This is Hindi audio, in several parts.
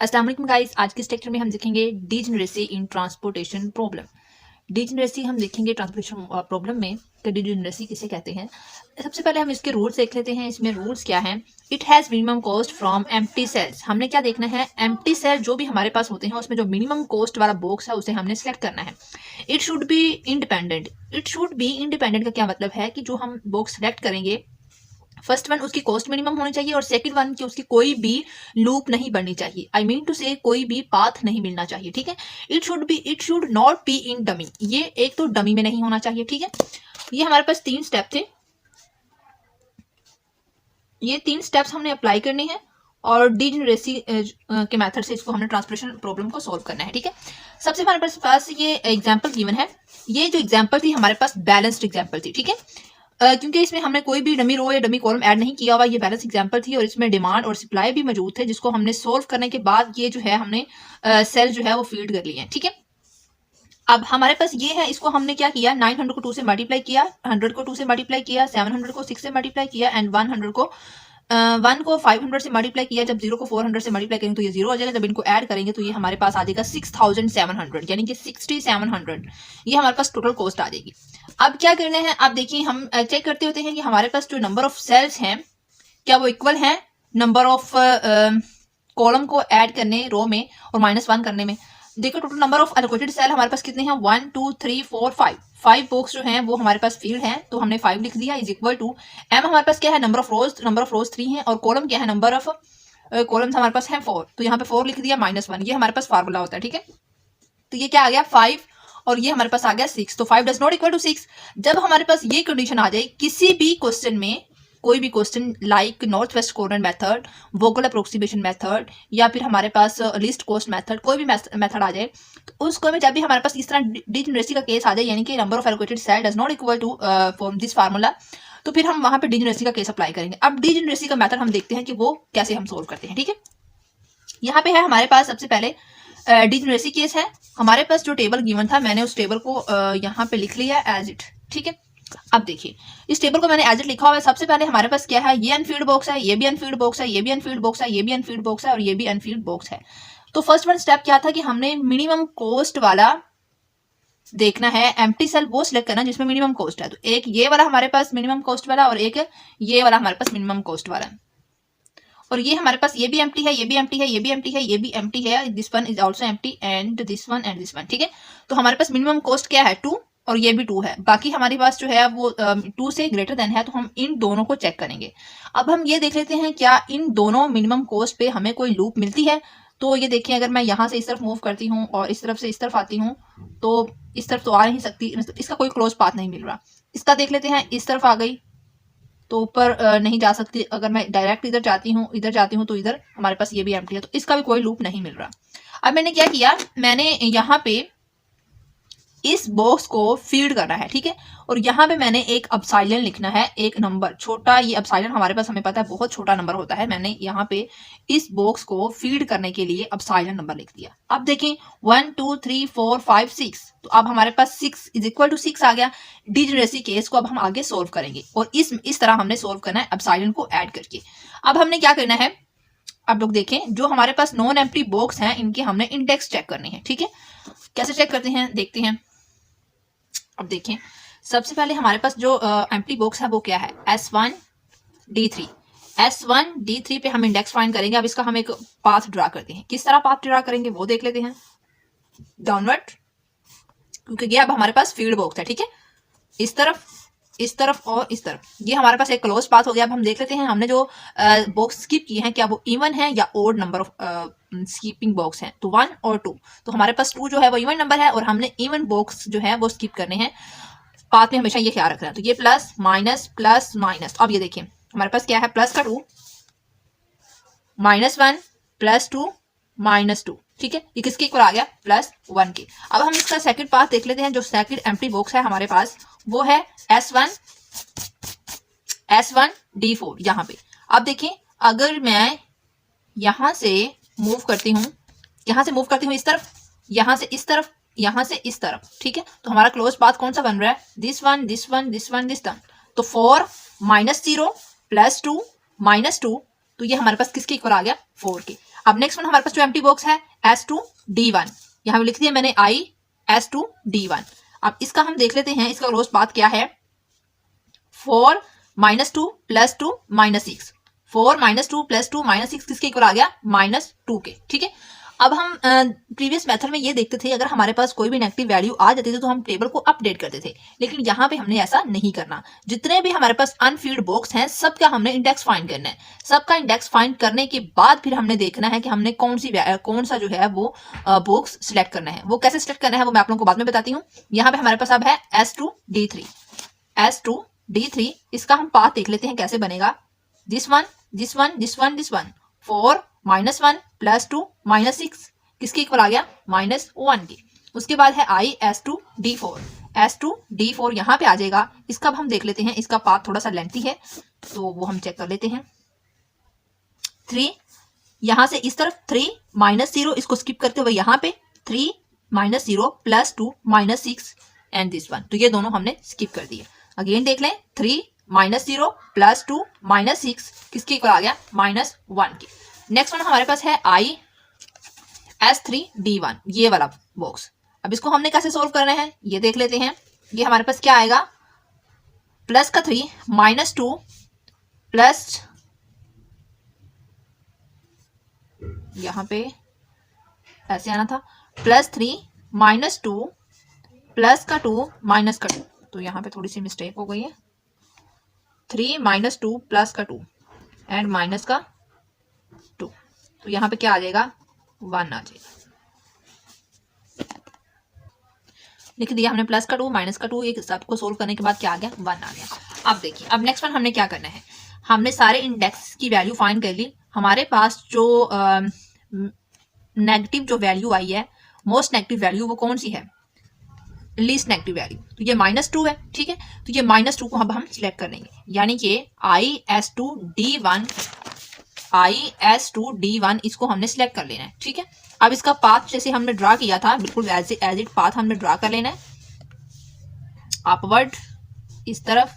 अस्सलाम वालेकुम गाइस, आज के इस लेक्चर में हम देखेंगे डीजेनरेसी इन ट्रांसपोर्टेशन प्रॉब्लम। डीजेनरेसी हम देखेंगे ट्रांसपोर्टेशन प्रॉब्लम में कि डीजेनरेसी किसे कहते हैं। सबसे पहले हम इसके रूल्स देख लेते हैं। इसमें रूल्स क्या हैं। It has minimum cost from empty cells. हमने क्या देखना है, एम्प्टी सेल जो भी हमारे पास होते हैं उसमें जो मिनिमम कॉस्ट वाला बॉक्स है उसे हमने सेलेक्ट करना है। It should be independent. It should be independent का क्या मतलब है कि जो हम बॉक्स सेलेक्ट करेंगे, फर्स्ट वन उसकी कॉस्ट मिनिमम होनी चाहिए और सेकंड वन की उसकी कोई भी लूप नहीं बननी चाहिए। आई मीन टू से कोई भी पाथ नहीं मिलना चाहिए। ठीक है, it should not be in dummy. ये एक तो डमी में नहीं होना चाहिए। ठीक है, ये हमारे पास 3 स्टेप थे। ये 3 स्टेप्स हमने अप्लाई करने हैं और डीजेनरेसी के मेथड से इसको हमने ट्रांसपोर्टेशन प्रॉब्लम को सॉल्व करना है। ठीक है, सबसे हमारे पास ये एग्जांपल गिवन है। ये जो एग्जांपल थी हमारे पास बैलेंस्ड एग्जांपल थी। ठीक है, क्योंकि इसमें हमने कोई भी डमी रो या डमी कॉलम ऐड नहीं किया हुआ, ये बैलेंस एग्जांपल थी और इसमें डिमांड और सप्लाई भी मौजूद थे, जिसको हमने सोल्व करने के बाद ये जो है हमने सेल जो है वो फीड कर लिए हैं। ठीक है, अब हमारे पास ये है, इसको हमने क्या किया, 900 को 2 से मल्टीप्लाई किया, 100 को 2 से मल्टीप्लाई किया, 700 को 6 से मल्टीप्लाई किया एंड 100 को 1 को 500 से मल्टीप्लाई किया। जब 0 को 400 से मल्टीप्लाई करेंगे तो ये 0 हो जाएगा। जब इनको ऐड करेंगे तो ये हमारे पास आ जाएगा 6700, यानी कि 6700 ये हमारे पास टोटल कॉस्ट आ जाएगी। अब क्या करना है, आप देखिए हम चेक करते होते हैं कि हमारे पास जो नंबर ऑफ सेल्स हैं क्या वो इक्वल हैं नंबर ऑफ कॉलम को ऐड करने रो में और -1 करने में। देखो total number of allocated cell हमारे पास कितने हैं, 1 2 3 4 5। 5 बॉक्स जो हैं वो हमारे पास फील्ड हैं, तो हमने 5 लिख दिया इज इक्वल टू एम। हमारे पास क्या है, नंबर ऑफ रोज 3 है और कॉलम क्या है, नंबर ऑफ कॉलम्स हमारे पास है 4, तो यहाँ पे 4 लिख दिया -1। ये हमारे पास फार्मूला होता है। ठीक है, तो ये क्या आ गया 5 और ये हमारे पास आ गया 6। तो 5 डज नॉट इक्वल टू 6। जब हमारे पास ये कंडीशन आ जाए किसी भी क्वेश्चन में, कोई भी question like north west corner method, vocal approximation method या फिर हमारे पास लीस्ट कॉस्ट मेथड, कोई भी मेथड आ जाए, तो उसको में जब भी हमारे पास इस तरह डीजेनरेसी का केस आ जाए, यानी कि number of allocated cell does not equal to form this formula, तो फिर हम वहां पे डीजेनरेसी का केस अप्लाई करेंगे। अब डीजेनरेसी का मेथड हम देखते हैं कि वो कैसे हम सोल्व करते हैं। ठीक है, यहाँ पे है हमारे पास सबसे पहले डीजेनरेसी केस है। हमारे पास जो टेबल गिवन था मैंने उस टेबल को यहाँ पे लिख लिया एज इट। ठीक है, अब देखिए इस टेबल को मैंने एज इट लिखा हुआ है। सबसे पहले हमारे पास क्या है, ये अनफील्ड बॉक्स है, ये भी अनफील्ड बॉक्स है, ये भी अनफील्ड बॉक्स है, ये भी अनफील्ड बॉक्स है और ये भी अनफील्ड बॉक्स है। तो फर्स्ट वन स्टेप क्या था कि हमने मिनिमम कॉस्ट वाला देखना है, एम्प्टी सेल वो सिलेक्ट करना जिसमें मिनिमम कॉस्ट है। तो एक ये वाला हमारे पास मिनिमम कॉस्ट वाला और एक ये वाला हमारे पास मिनिमम कॉस्ट वाला है। और ये हमारे पास ये भी एम्प्टी है, ये भी एम्प्टी है, ये भी एम्प्टी है, ये भी एम्प्टी है, this one is also empty and this one and this one. ठीक है, तो हमारे पास मिनिमम कॉस्ट क्या है 2 और ये भी 2 है। बाकी हमारे पास जो है वो 2 से ग्रेटर देन है, तो हम इन दोनों को चेक करेंगे। अब हम ये देख लेते हैं क्या इन दोनों मिनिमम कॉस्ट पे हमें कोई लूप मिलती है। तो ये देखिए, अगर मैं यहाँ से इस तरफ मूव करती हूँ और इस तरफ से इस तरफ आती हूँ तो इस तरफ तो आ नहीं सकती, इसका कोई क्लोज पाथ नहीं मिल रहा। इसका देख लेते हैं, इस तरफ आ गई तो ऊपर नहीं जा सकती। अगर मैं डायरेक्ट इधर जाती हूँ तो इधर हमारे पास ये भी एम्प्टी है, तो इसका भी कोई लूप नहीं मिल रहा। अब मैंने क्या किया, मैंने यहाँ पे इस बॉक्स को फीड करना है। ठीक है, और यहाँ पे मैंने एक अपसाइलन लिखना है, एक नंबर छोटा। ये अपसाइलन हमारे पास हमें पता है बहुत छोटा नंबर होता है। मैंने यहाँ पे इस बॉक्स को फीड करने के लिए अपसाइलन नंबर लिख दिया। अब देखें 1 2 3 4 5 6, तो अब हमारे पास 6 इज इक्वल टू 6 आ गया। डीजेनरेसी केस को अब हम आगे सोल्व करेंगे और इस तरह हमने सोल्व करना है अपसाइलन को ऐड करके। अब हमने क्या करना है, अब लोग देखें जो हमारे पास नॉन एम्प्टी बॉक्स हैं इनके हमने इंडेक्स चेक करने हैं। ठीक है, कैसे चेक करते हैं देखते हैं। अब देखें सबसे पहले हमारे पास जो एम्प्टी बॉक्स है वो क्या है, S1 D3। S1 D3 पे हम इंडेक्स फाइंड करेंगे। अब इसका हम एक पाथ ड्रा करते हैं। किस तरह पाथ ड्रा करेंगे वो देख लेते हैं। डाउनवर्ड, क्योंकि ये अब हमारे पास फील्ड बॉक्स है। ठीक है, इस तरफ और इस तरफ ये हमारे पास एक क्लोज पाथ हो गया। अब हम देख लेते हैं हमने जो बॉक्स स्किप किए हैं क्या वो इवन है या odd number of skipping box हैं, तो 1 और 2। तो हमारे पास 2 जो है वो इवन नंबर है और हमने इवन बॉक्स जो है वो स्किप करने हैं। पाथ में हमेशा ये ख्याल रखना है। तो ये प्लस माइनस प्लस माइनस। अब ये देखिए हमारे पास क्या है, प्लस का 2 -1 +2 -2। ठीक है, ये किसके इक्वल आ गया, +1 के। अब हम इसका सेकंड पाथ देख लेते हैं। जो सेकंड एम्प्टी बॉक्स है हमारे पास वो है S1 D4 यहाँ पे। अब देखिए अगर मैं यहाँ से मूव करती हूँ इस तरफ, यहाँ से इस तरफ, यहाँ से इस तरफ। ठीक है, तो हमारा क्लोज पाथ कौन सा बन रहा है, this one this one this one this one. तो 4 -0 +2 -2, तो ये हमारे पास किसके इक्वल आ गया, 4 के। अब नेक्स्ट वन हमारे पास जो एम्प्टी बॉक्स है S2D1, यहाँ पे लिख दिया मैंने I S2D1। अब इसका हम देख लेते हैं, इसका रोज पाथ क्या है, 4 - 2 + 2 - 6। 4 - 2 + 2 - 6 किसके इक्वल आ गया, -2 के। ठीक है, अब हम प्रीवियस मेथड में ये देखते थे अगर हमारे पास कोई भी नेगेटिव वैल्यू आ जाती थी तो हम टेबल को अपडेट करते थे, लेकिन यहाँ पे हमने ऐसा नहीं करना। जितने भी हमारे पास अनफील्ड बॉक्स हैं सबका हमने इंडेक्स फाइंड करना है। सबका इंडेक्स फाइंड करने के बाद फिर हमने देखना है कि हमने कौन सा जो है वो बॉक्स सिलेक्ट करना है। वो कैसे सिलेक्ट करना है वो मैं आप लोगों को बाद में बताती हूँ। यहाँ पे हमारे पास अब है S2D3। S2D3 इसका हम पाथ देख लेते हैं कैसे बनेगा। दिस वन 4 - 1 + 2 - 6 किसके इक्वल आ गया, -1 के। उसके बाद है I S2D4। S2D4 यहाँ पे आ जाएगा। इसका अब हम देख लेते हैं, इसका पाथ थोड़ा सा लेंथी है तो वो हम चेक कर लेते हैं। 3 यहाँ से इस तरफ 3 - 0 इसको स्किप करते हुए यहाँ पे 3 - 0 + 2 - 6 एंड दिस वन, तो ये दोनों हमने स्किप कर दिए। अगेन देख लें, 3 - 0 + 2 - 6 किसके इक्वल आ गया, -1 के। नेक्स्ट वन हमारे पास है I S3D1, ये वाला बॉक्स। अब इसको हमने कैसे सोल्व करना है ये देख लेते हैं। ये हमारे पास क्या आएगा, प्लस का 3 - 2 प्लस, यहाँ पे ऐसे आना था, +3 - 2 प्लस का 2 माइनस का 2, तो यहाँ पे थोड़ी सी मिस्टेक हो गई है। 3 - 2 प्लस का 2 एंड माइनस का 2, तो यहाँ पे क्या आ जाएगा, 1 आ जाएगा। लिख दिया हमने, प्लस का 2 माइनस का 2, एक सबको सोल्व करने के बाद क्या आ गया, 1 आ गया। अब देखिए, अब नेक्स्ट वन हमने क्या करना है, हमने सारे इंडेक्स की वैल्यू फाइंड कर ली। हमारे पास जो नेगेटिव जो वैल्यू आई है, मोस्ट नेगेटिव वैल्यू, वो कौन सी है, लीस्ट नेगेटिव वैल्यू, तो ये -2 है। ठीक है, तो ये -2 को अब हम सिलेक्ट कर लेंगे, यानी कि I S2D1 इसको हमने सिलेक्ट कर लेना है। ठीक है, अब इसका पाथ जैसे हमने ड्रा किया था बिल्कुल एज इट पाथ हमने ड्रा कर लेना है, अपवर्ड इस तरफ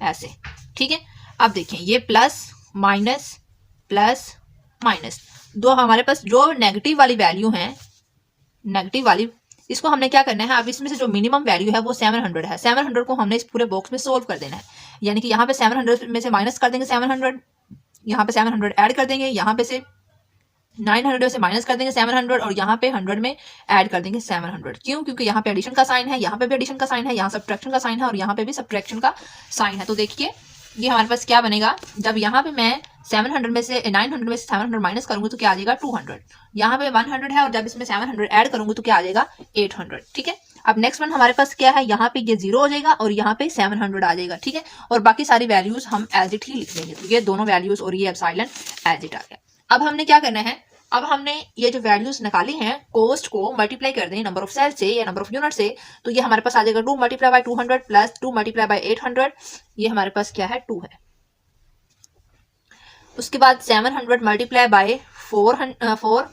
ऐसे। ठीक है, अब देखें ये प्लस माइनस प्लस माइनस, दो हमारे पास जो नेगेटिव वाली वैल्यू है, नेगेटिव वाली, इसको हमने क्या करना है, अब इसमें से जो मिनिमम वैल्यू है वो 700 है। 700 को हमने इस पूरे बॉक्स में सोल्व कर देना है, यानी कि यहाँ पे 700 में से माइनस कर देंगे 700, यहाँ पे 700 ऐड कर देंगे, यहाँ पे से 900 से माइनस कर देंगे 700 और यहाँ पे 100 में ऐड कर देंगे 700। क्यों, क्योंकि यहाँ पे एडिशन का साइन है, यहाँ पे भी एडिशन का साइन है, यहाँ सब्ट्रैक्शन का साइन है और यहाँ पे भी सब्ट्रैक्शन का साइन है। तो देखिए ये हमारे पास क्या बनेगा, जब यहाँ पे मैं 900 में से 700 माइनस करूंगी तो क्या आ जाएगा 200, यहाँ पे 100 है और जब इसमें 700 ऐड करूंगी तो क्या आ जाएगा 800। ठीक है, अब नेक्स्ट वन हमारे पास क्या है, यहाँ पे ये 0 हो जाएगा और यहाँ पे 700 आ जाएगा। ठीक है, और बाकी सारी वैल्यूज हम एज इट ही लिख देंगे, तो ये दोनों वैल्यूज और ये एप्सिलॉन एज इट आ गया। अब हमने क्या करना है, अब हमने ये जो वैल्यूज निकाली हैं, कोस्ट को मल्टीप्लाई कर दें नंबर ऑफ सेल से या नंबर ऑफ यूनिट से, तो ये हमारे पास आ जाएगा 2 × 200 प्लस 2 × 800, ये हमारे पास क्या है 2 है। उसके बाद 700 × 4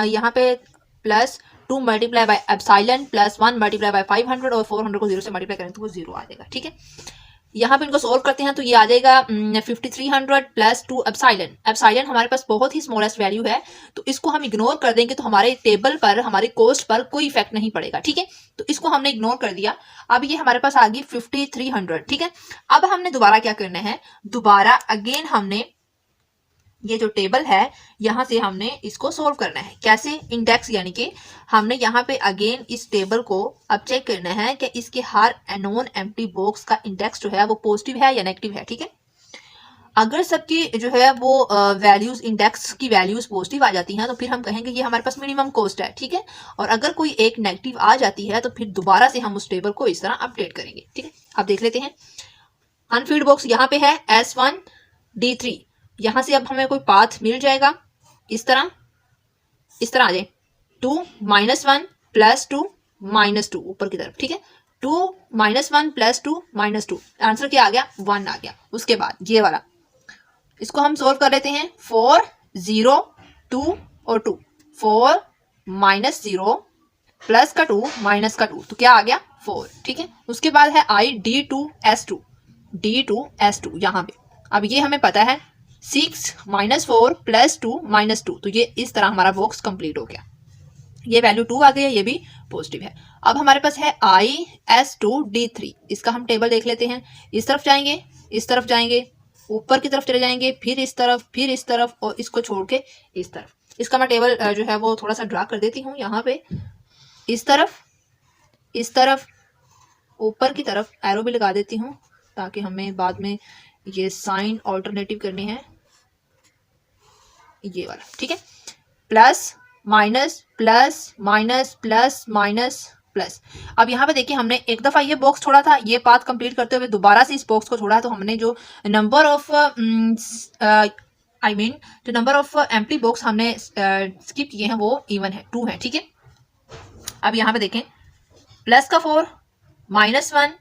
यहाँ पे प्लस 2 × एप्सिलॉन प्लस 1 × 500 और 400 को 0 से मल्टीप्लाई करें तो वो 0 आ जाएगा। ठीक है, यहाँ पे इनको सोल्व करते हैं तो ये आ जाएगा 5300 प्लस 2 एप्सिलॉन। एप्सिलॉन हमारे पास बहुत ही स्मॉलेस्ट वैल्यू है, तो इसको हम इग्नोर कर देंगे तो हमारे टेबल पर, हमारे कोस्ट पर कोई इफेक्ट नहीं पड़ेगा। ठीक है, तो इसको हमने इग्नोर कर दिया। अब ये हमारे पास आ गई 5300। ठीक है, अब हमने दोबारा क्या करना है, दोबारा अगेन हमने ये जो टेबल है यहाँ से हमने इसको सोल्व करना है। कैसे, इंडेक्स, यानी कि हमने यहाँ पे अगेन इस टेबल को अब चेक करना है कि इसके हर नॉन एम्प्टी बॉक्स का इंडेक्स जो है वो पॉजिटिव है या नेगेटिव है। ठीक है, अगर सबकी जो है वो वैल्यूज, इंडेक्स की वैल्यूज पॉजिटिव आ जाती हैं तो फिर हम कहेंगे ये हमारे पास मिनिमम कॉस्ट है। ठीक है, और अगर कोई एक नेगेटिव आ जाती है तो फिर दोबारा से हम उस टेबल को इस तरह अपडेट करेंगे। ठीक है, अब देख लेते हैं, अनफील्ड बॉक्स यहाँ पे है S1D3, यहाँ से अब हमें कोई पाथ मिल जाएगा, इस तरह आ जाए 2 - 1 प्लस 2 - 2 ऊपर की तरफ। ठीक है, 2 - 1 प्लस 2 - 2, आंसर क्या आ गया, 1 आ गया। उसके बाद ये वाला, इसको हम सोल्व कर लेते हैं, 4 0 2 और 2, 4 - 0 प्लस का 2 माइनस का 2, तो क्या आ गया 4। ठीक है, उसके बाद है I D2S2 यहाँ पे। अब ये हमें पता है 6 -4 +2 -2, तो ये इस तरह हमारा बॉक्स कंप्लीट हो गया। ये वैल्यू 2 आ गई है, ये भी पॉजिटिव है। अब हमारे पास है IS2D3, इसका हम टेबल देख लेते हैं। इस तरफ जाएंगे, इस तरफ जाएंगे, ऊपर की तरफ चले जाएंगे, फिर इस तरफ, फिर इस तरफ, और इसको छोड़ के इस तरफ। इसका मैं टेबल जो है वो थोड़ा सा ड्रा कर देती हूँ यहाँ पे। इस तरफ, इस तरफ, ऊपर की तरफ एरो भी लगा देती हूँ ताकि हमें बाद में ये साइन ऑल्टरनेटिव करने हैं, ये वाला, ठीक है। Plus minus plus minus plus minus plus. अब यहाँ पे देखिए हमने एक दफा ये बॉक्स छोड़ा था, ये पाथ कंप्लीट करते हुए दोबारा से इस बॉक्स को छोड़ा, तो हमने जो नंबर ऑफ जो नंबर ऑफ एम्प्टी बॉक्स हमने स्किप किए हैं वो इवन है, 2 है, ठीक है। अब यहाँ पे देखें, प्लस का 4, -1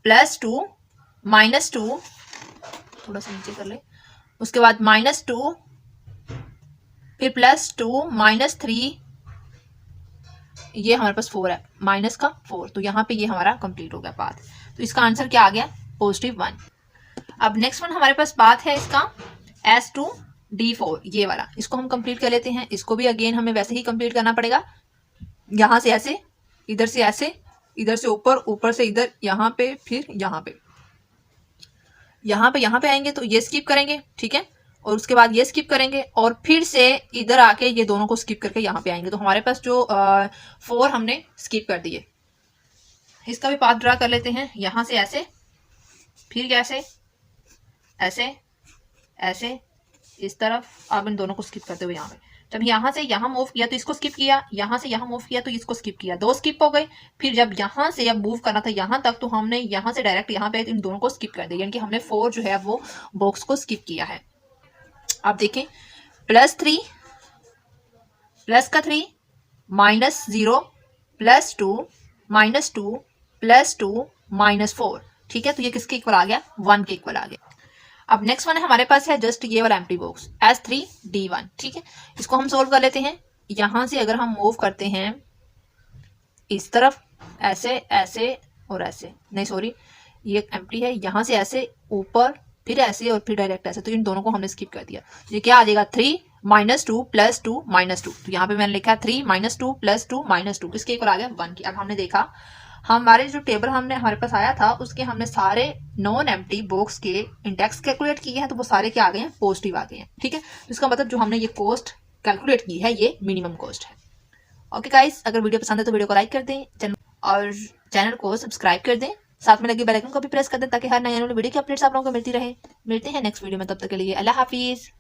+2 -2, थोड़ा सा नीचे कर ले, उसके बाद -2, फिर +2 -3, ये हमारे पास 4 है, माइनस का 4, तो यहाँ पे ये हमारा कंप्लीट हो गया पाथ। तो इसका आंसर क्या आ गया? +1। अब नेक्स्ट वन हमारे पास पाथ है इसका S2D4, ये वाला, इसको हम कंप्लीट कर लेते हैं। इसको भी अगेन हमें वैसे ही कंप्लीट करना पड़ेगा, यहाँ से ऐसे, इधर से ऐसे, इधर से ऊपर, ऊपर से इधर, यहाँ पे, फिर यहाँ पे, यहाँ पे आएंगे तो ये स्किप करेंगे, ठीक है, और उसके बाद ये स्किप करेंगे, और फिर से इधर आके ये दोनों को स्किप करके यहाँ पे आएंगे। तो हमारे पास जो 4 हमने स्किप कर दिए। इसका भी पाथ ड्रा कर लेते हैं, यहाँ से ऐसे, फिर ऐसे, ऐसे, ऐसे, इस तरफ। अब इन दोनों को स्किप करते हुए यहाँ पे, जब यहाँ से यहाँ मूव किया तो इसको स्किप किया, यहाँ से यहाँ मूव किया तो इसको स्किप किया, 2 स्किप हो गए। फिर जब यहाँ से अब मूव करना था यहाँ तक, तो हमने यहाँ से डायरेक्ट यहाँ पे इन दोनों को स्किप कर दिया, यानी कि हमने 4 जो है वो बॉक्स को स्किप किया है। आप देखें, +3, प्लस का 3, -0 +2 -2 +2 -4, ठीक है। तो ये किसके इक्वल आ गया? 1 के इक्वल आ गया। अब नेक्स्ट वन हमारे पास है जस्ट ये वाला एम्प्टी बॉक्स S3D1, ठीक है। इसको हम सोल्व कर लेते हैं। यहाँ से अगर हम मूव करते हैं इस तरफ, ऐसे, ऐसे और ऐसे, नहीं सॉरी, ये एम्प्टी है, यहाँ से ऐसे ऊपर, फिर ऐसे, और फिर डायरेक्ट ऐसे, तो इन दोनों को हमने स्किप कर दिया। ये क्या आ जाएगा? 3 -2 +2 -2, तो यहाँ पे मैंने लिखा 3 -2 +2 -2, किसके इक्वल आ गया? 1 की। अब हमने देखा, हमारे जो टेबल हमारे पास आया था उसके हमने सारे नॉन एम्प्टी बॉक्स के इंडेक्स कैलकुलेट किए हैं, तो वो सारे क्या आ गए हैं? पॉजिटिव आ गए हैं, ठीक है। तो इसका मतलब जो हमने ये कॉस्ट कैलकुलेट की है ये मिनिमम कॉस्ट है। ओके गाइस, अगर वीडियो पसंद है तो वीडियो को लाइक कर दें और चैनल को सब्सक्राइब कर दें, साथ में लगे बेल आइकन को भी प्रेस कर दें ताकि हर नई वीडियो की अपडेट्स आप लोगों को मिलती रहे। मिलते हैं नेक्स्ट वीडियो में, तब तक के लिए अल्लाह हाफिज।